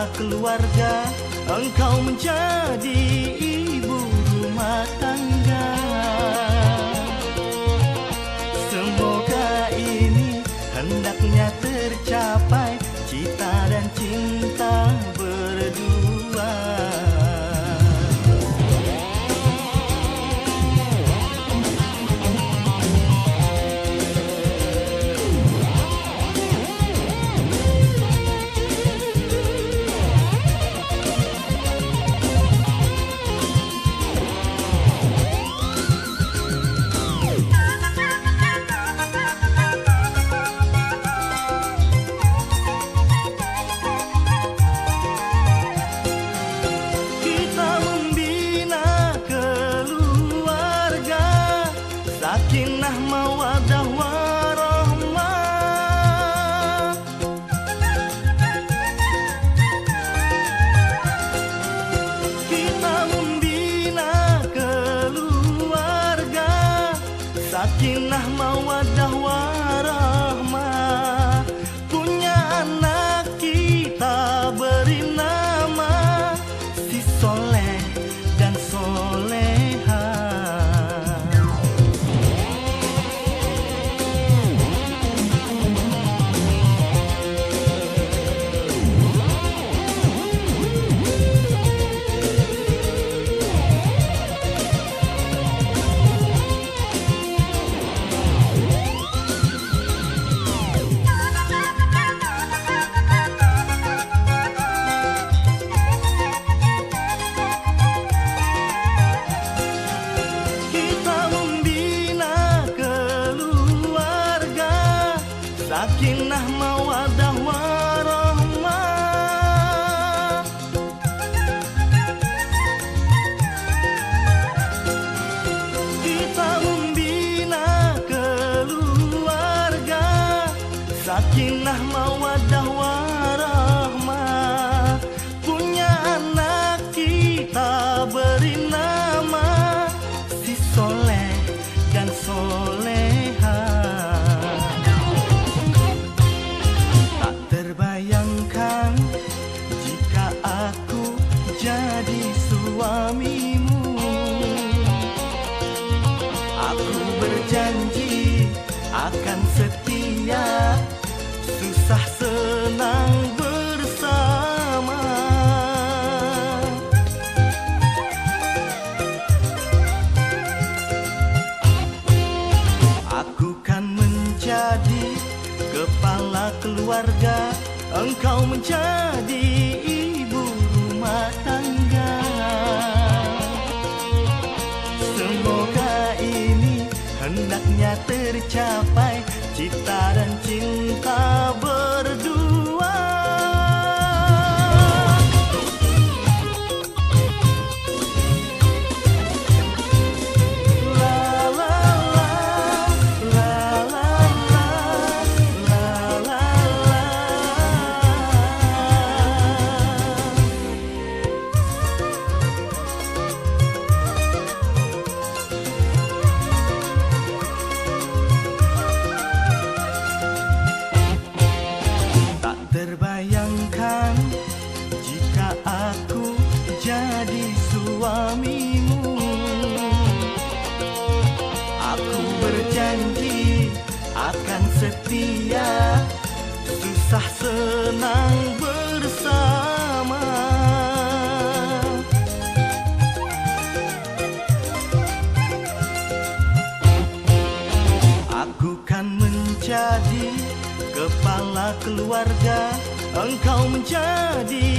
kepala keluarga, engkau menjadi ibu rumah tangga. Semoga ini hendaknya tercapai cita dan cinta berdua. Sakinah mawaddah warahmah, kita membina keluarga. Sakinah mawaddah warahmah, punya anak kita beri nama si soleh dan soleha. Sakinah mawaddah warahmah, kita membina keluarga. Sakinah mawaddah warahmah, punya anak kita beri nama si soleh dan soleha. Terbayangkan jika aku jadi suamimu, aku berjanji akan setia, susah senang bersama. Aku kan menjadi kepala keluarga, engkau menjadi ibu rumah tangga. Semoga ini hendaknya tercapai cita dan cinta berdua. Terbayangkan jika aku jadi suamimu, aku berjanji akan setia, susah senang bersama. Aku kan menjadi kepala keluarga, engkau menjadi